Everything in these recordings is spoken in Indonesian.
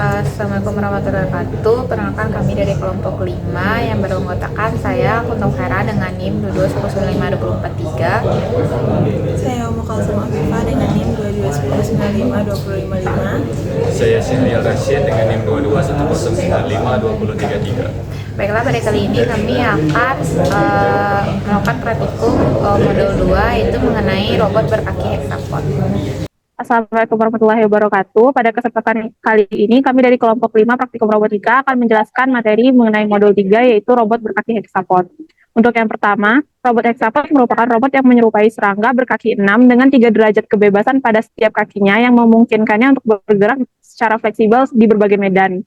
Assalamualaikum warahmatullahi wabarakatuh. Perkenalkan kami dari kelompok 5 yang beranggotakan saya Kunto Vera dengan NIM 22105243. Saya Umu Kalsum Afifah dengan NIM 2210952055. Saya Syahrial Rashid dengan NIM 2210952033. Baiklah, pada kali ini kami akan melakukan praktikum modul 2 yaitu mengenai robot berkaki hexapod. Assalamualaikum warahmatullahi wabarakatuh. Pada kesempatan kali ini, kami dari kelompok 5 praktikum robotika akan menjelaskan materi mengenai modul 3, yaitu robot berkaki hexapod. Untuk yang pertama, robot hexapod merupakan robot yang menyerupai serangga berkaki 6 dengan 3 derajat kebebasan pada setiap kakinya yang memungkinkannya untuk bergerak secara fleksibel di berbagai medan.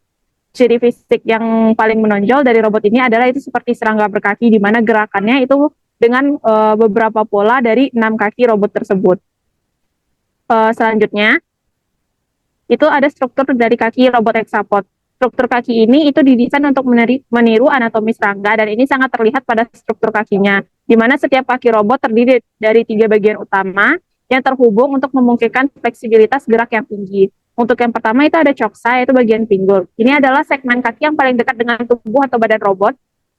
Ciri fisik yang paling menonjol dari robot ini adalah itu seperti serangga berkaki, di mana gerakannya itu dengan beberapa pola dari 6 kaki robot tersebut. Selanjutnya, itu ada struktur dari kaki robot hexapod. Struktur kaki ini itu didesain untuk meniru anatomi serangga, dan ini sangat terlihat pada struktur kakinya, di mana setiap kaki robot terdiri dari 3 bagian utama yang terhubung untuk memungkinkan fleksibilitas gerak yang tinggi. Untuk yang pertama itu ada coksa, yaitu bagian pinggul. Ini adalah segmen kaki yang paling dekat dengan tubuh atau badan robot.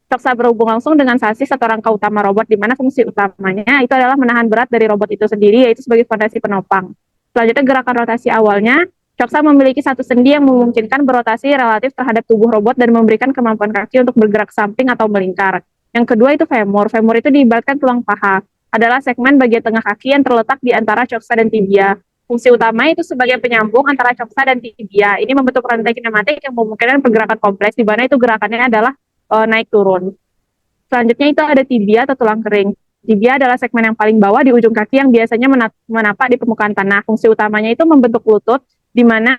Coksa berhubung langsung dengan sasis atau rangka utama robot, di mana fungsi utamanya itu adalah menahan berat dari robot itu sendiri, yaitu sebagai fondasi penopang. Selanjutnya, gerakan rotasi awalnya, coksa memiliki satu sendi yang memungkinkan berotasi relatif terhadap tubuh robot dan memberikan kemampuan kaki untuk bergerak samping atau melingkar. Yang kedua itu femur. Femur itu diibaratkan tulang paha, adalah segmen bagian tengah kaki yang terletak di antara coksa dan tibia. Fungsi utama itu sebagai penyambung antara coksa dan tibia. Ini membentuk rantai kinematik yang memungkinkan pergerakan kompleks, di mana itu gerakannya adalah naik turun. Selanjutnya itu ada tibia atau tulang kering. Tibia adalah segmen yang paling bawah di ujung kaki yang biasanya menapak di permukaan tanah. Fungsi utamanya itu membentuk lutut, di mana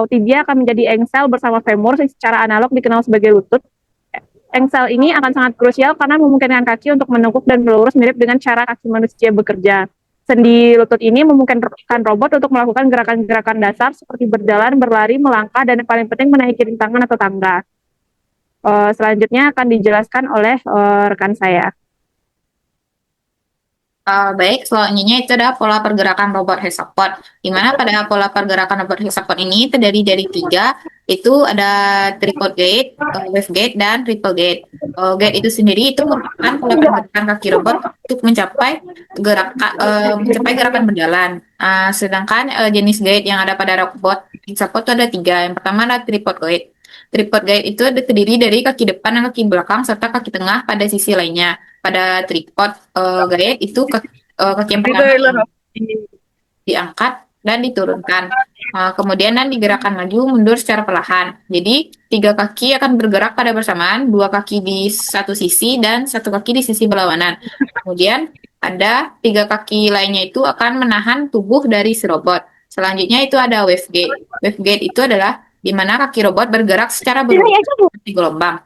tibia akan menjadi engsel bersama femur yang secara analog dikenal sebagai lutut. Engsel ini akan sangat krusial karena memungkinkan kaki untuk menekuk dan melurus mirip dengan cara kaki manusia bekerja. Sendi lutut ini memungkinkan robot untuk melakukan gerakan-gerakan dasar seperti berjalan, berlari, melangkah, dan yang paling penting menaiki rintangan atau tangga. Selanjutnya akan dijelaskan oleh rekan saya. Baik, selanjutnya itu adalah pola pergerakan robot hexapod. Di mana pada pola pergerakan robot hexapod ini terdiri dari 3, itu ada tripod gait, wave gait, dan triple gait. Gait itu sendiri itu merupakan pola pergerakan kaki robot untuk mencapai gerakan berjalan. Sedangkan jenis gait yang ada pada robot hexapod itu ada 3. Yang pertama adalah tripod gait. Tripod gait itu terdiri dari kaki depan dan kaki belakang serta kaki tengah pada sisi lainnya. Pada tripod gait itu kaki yang pertama diangkat dan diturunkan. Kemudian dan digerakkan maju mundur secara perlahan. Jadi 3 kaki akan bergerak pada bersamaan, 2 kaki di satu sisi dan 1 kaki di sisi berlawanan. Kemudian ada 3 kaki lainnya itu akan menahan tubuh dari si robot. Selanjutnya itu ada wave gait. Wave gait itu adalah di mana kaki robot bergerak secara gelombang.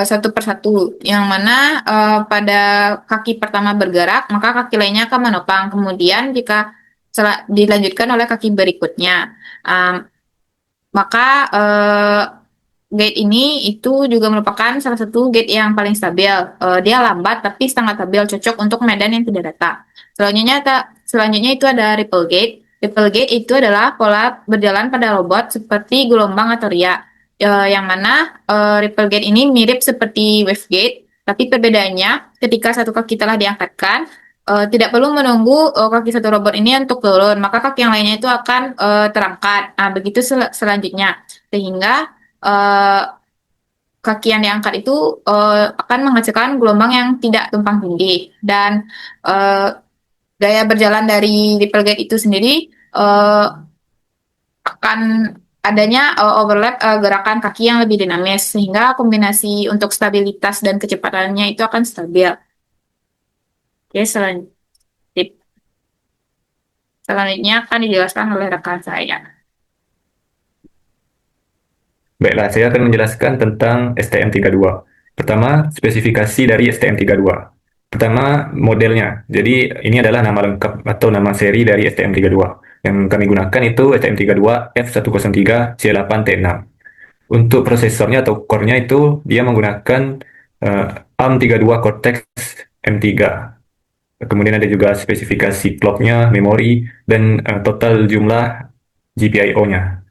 Satu persatu, yang mana pada kaki pertama bergerak, maka kaki lainnya akan menopang. Kemudian jika dilanjutkan oleh kaki berikutnya, maka gait ini itu juga merupakan salah satu gait yang paling stabil. Dia lambat tapi sangat stabil, cocok untuk medan yang tidak rata. Selanjutnya itu ada ripple gait. Ripple gait itu adalah pola berjalan pada robot seperti gelombang atau ria. Yang mana ripple gait ini mirip seperti wave gait, tapi perbedaannya ketika satu kaki telah diangkatkan, tidak perlu menunggu kaki satu robot ini untuk turun, maka kaki yang lainnya itu akan terangkat. Begitu selanjutnya, sehingga kaki yang diangkat itu akan menghasilkan gelombang yang tidak tumpang tindih. Dan gaya berjalan dari ripple gait itu sendiri akan adanya overlap gerakan kaki yang lebih dinamis, sehingga kombinasi untuk stabilitas dan kecepatannya itu akan stabil. Oke, selanjutnya akan dijelaskan oleh rekan saya. Baiklah, saya akan menjelaskan tentang STM32. Pertama, spesifikasi dari STM32. Pertama, modelnya. Jadi, ini adalah nama lengkap atau nama seri dari STM32. Yang kami gunakan itu STM32F103C8T6. Untuk prosesornya atau core-nya itu, dia menggunakan ARM32 Cortex M3. Kemudian ada juga spesifikasi clock-nya, memori, dan total jumlah GPIO-nya.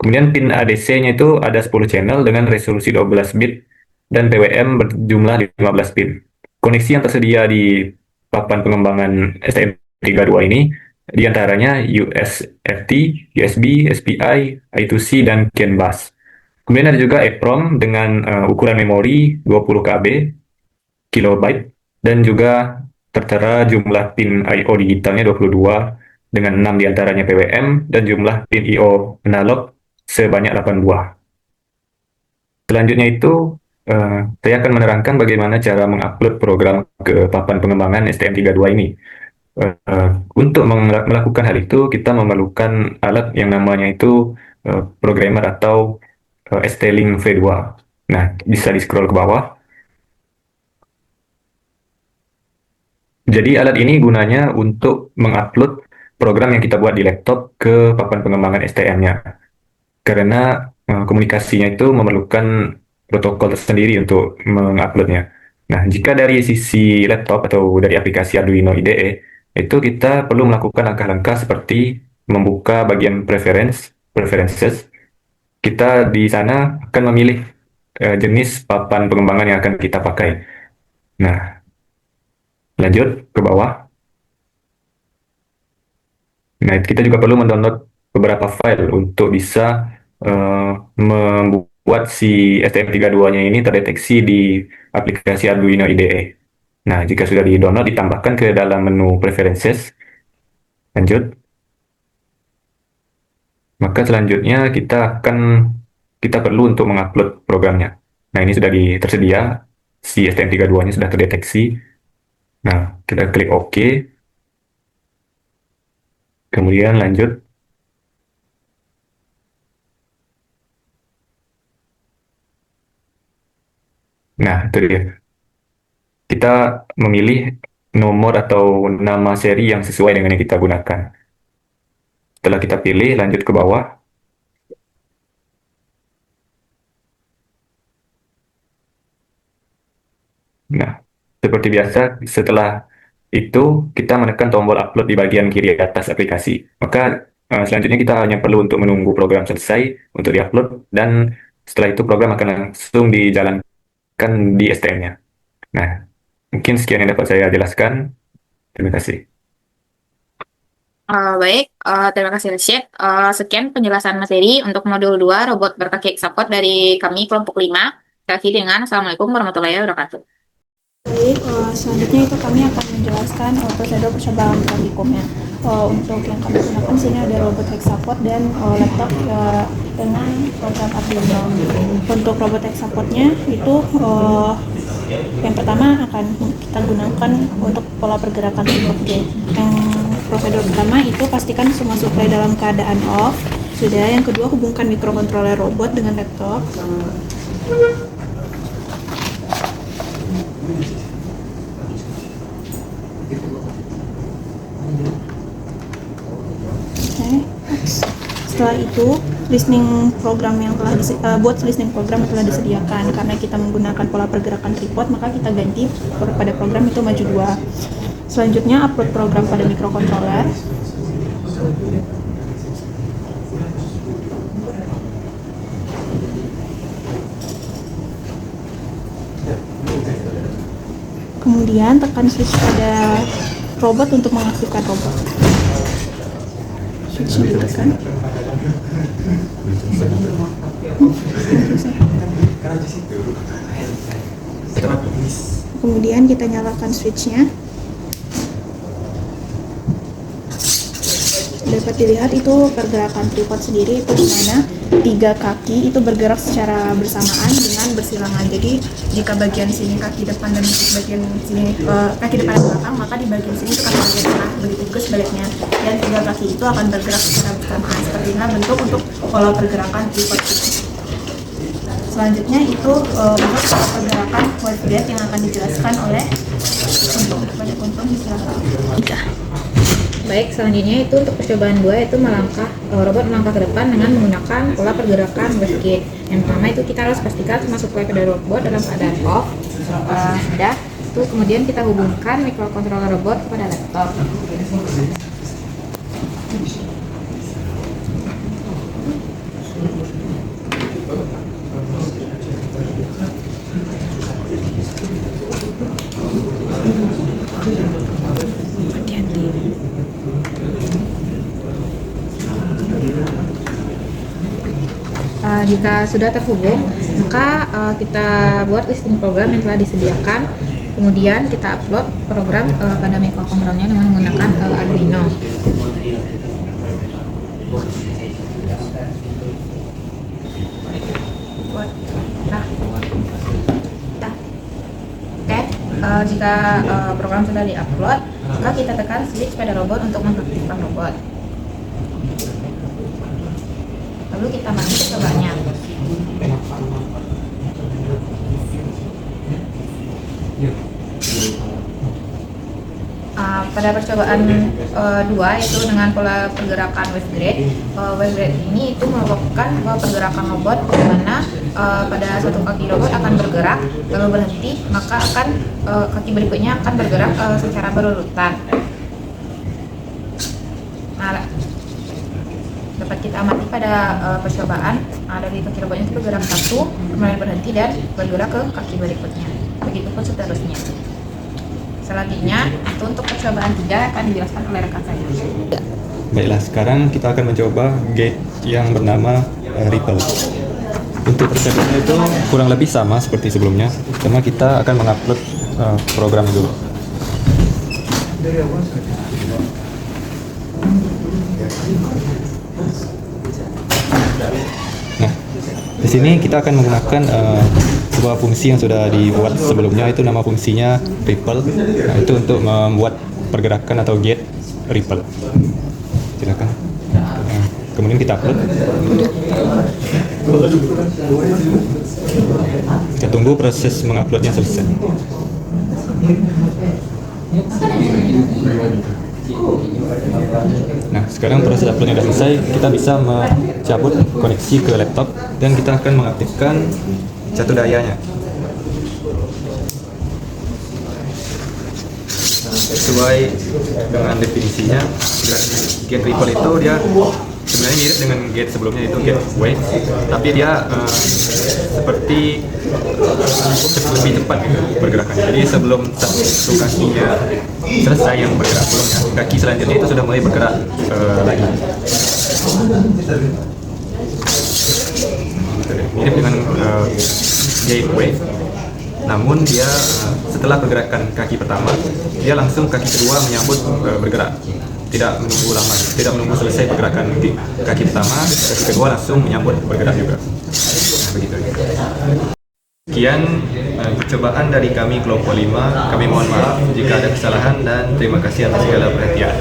Kemudian pin ADC-nya itu ada 10 channel dengan resolusi 12 bit dan PWM berjumlah 15 pin. Koneksi yang tersedia di papan pengembangan STM32 ini diantaranya USFT, USB, SPI, I2C, dan CAN bus. Kemudian ada juga EEPROM dengan ukuran memori 20 KB, kilobyte, dan juga tertera jumlah pin I/O digitalnya 22 dengan 6 diantaranya PWM dan jumlah pin I/O analog sebanyak 8 buah. Selanjutnya itu saya akan menerangkan bagaimana cara mengupload program ke papan pengembangan STM32 ini. Untuk melakukan hal itu, kita memerlukan alat yang namanya itu programmer atau ST-Link V2. Nah, bisa di-scroll ke bawah. Jadi alat ini gunanya untuk mengupload program yang kita buat di laptop ke papan pengembangan STM-nya. Karena komunikasinya itu memerlukan protokol tersendiri untuk menguploadnya. Nah, jika dari sisi laptop atau dari aplikasi Arduino IDE, itu kita perlu melakukan langkah-langkah seperti membuka bagian preferences. Kita di sana akan memilih jenis papan pengembangan yang akan kita pakai. Nah, lanjut ke bawah. Nah, kita juga perlu mendownload beberapa file untuk bisa membuat si STM32-nya ini terdeteksi di aplikasi Arduino IDE. Nah, jika sudah di-download, ditambahkan ke dalam menu Preferences. Lanjut. Maka selanjutnya kita perlu untuk mengupload programnya. Nah, ini sudah tersedia, si STM32-nya sudah terdeteksi. Nah, kita klik OK. Kemudian lanjut. Nah, itu dia. Kita memilih nomor atau nama seri yang sesuai dengan yang kita gunakan. Setelah kita pilih, lanjut ke bawah. Nah, seperti biasa, setelah itu kita menekan tombol upload di bagian kiri atas aplikasi. Maka selanjutnya kita hanya perlu untuk menunggu program selesai untuk diupload, dan setelah itu program akan langsung dijalankan di STM-nya. Nah, mungkin sekian yang dapat saya jelaskan. Terima kasih. Baik, terima kasih Rashid. Sekian penjelasan materi untuk modul 2 robot berkaki hexapod dari kami kelompok 5. Saya akhiri dengan Assalamualaikum warahmatullahi wabarakatuh. Baik, selanjutnya itu kami akan menjelaskan prosedur percobaan praktikumnya. Untuk yang kami gunakan sini ada robot hexapod dan laptop dengan program Arduino. Untuk robot hexapodnya itu yang pertama akan kita gunakan untuk pola pergerakan tripod gate. Yang prosedur pertama itu pastikan semua suplai dalam keadaan off. Sudah. Yang kedua, hubungkan mikrokontroler robot dengan laptop. Setelah itu, listening program yang telah buat listening program yang telah disediakan. Karena kita menggunakan pola pergerakan tripod, maka kita ganti pada program itu maju 2. Selanjutnya, upload program pada mikrokontroler. Kemudian tekan switch pada robot untuk mengaktifkan robot. Switch ditekan. Kemudian kita nyalakan switchnya. Dapat dilihat itu pergerakan tripod sendiri itu dimana 3 kaki itu bergerak secara bersamaan dengan bersilangan. Jadi jika bagian sini kaki depan dan bagian sini kaki depan dan belakang, maka di bagian sini itu kaki bagian tengah, begitu juga sebaliknya. Dan 3 kaki itu akan bergerak secara bersamaan. Seperti inilah bentuk untuk pola pergerakan tripod itu. Selanjutnya itu untuk pola pergerakan waveguide yang akan dijelaskan oleh Untung silakan. Baik, selanjutnya itu untuk percobaan 2 itu robot melangkah ke depan dengan menggunakan pola pergerakan waveguide. Yang pertama itu kita harus pastikan semua suplai pada robot dalam keadaan off. Sudah, itu kemudian kita hubungkan mikrokontroler robot kepada laptop. Jika sudah terhubung, maka kita buat listing program yang telah disediakan. Kemudian kita upload program pada microcontrollernya dengan menggunakan Arduino. Jika program sudah diupload, maka kita tekan switch pada robot untuk mengaktifkan robot. Lalu kita maju percobaannya. Pada percobaan 2 itu dengan pola pergerakan wave grade ini itu melakukan pergerakan robot di mana pada satu kaki robot akan bergerak lalu berhenti, maka akan kaki berikutnya akan bergerak secara berurutan. Nah, dapat kita amati pada percobaan dari kaki robotnya itu bergerak satu, kemudian berhenti dan bergerak ke kaki berikutnya. Begitupun seterusnya. Selanjutnya, itu untuk percobaan 3 akan dijelaskan oleh rekan saya. Baiklah, sekarang kita akan mencoba gate yang bernama Ripple. Untuk percobaannya itu kurang lebih sama seperti sebelumnya, cuma kita akan mengupload program dulu. Nah, di sini kita akan menggunakan sebuah fungsi yang sudah dibuat sebelumnya, itu nama fungsinya Ripple. Nah, itu untuk membuat pergerakan atau gate Ripple. Silakan. Nah, kemudian kita upload. Kita tunggu proses menguploadnya selesai. Nah, sekarang proses uploadnya sudah selesai, kita bisa mencabut koneksi ke laptop dan kita akan mengaktifkan satu dayanya. Sesuai dengan definisinya, gate Ripple itu dia sebenarnya mirip dengan gate sebelumnya, itu gate wave, tapi dia seperti lebih cepat pergerakannya. Jadi sebelum satu kakinya selesai yang bergerak sebelumnya, kaki selanjutnya itu sudah mulai bergerak lagi. Mirip dengan gate wave, namun dia setelah pergerakan kaki pertama, dia langsung kaki kedua menyambut bergerak. Tidak menunggu lama, tidak menunggu selesai pergerakan kaki pertama, kaki kedua langsung menyambut bergerak juga. Nah, begitu. Sekian percobaan dari kami kelompok 5. Kami mohon maaf jika ada kesalahan dan terima kasih atas segala perhatian.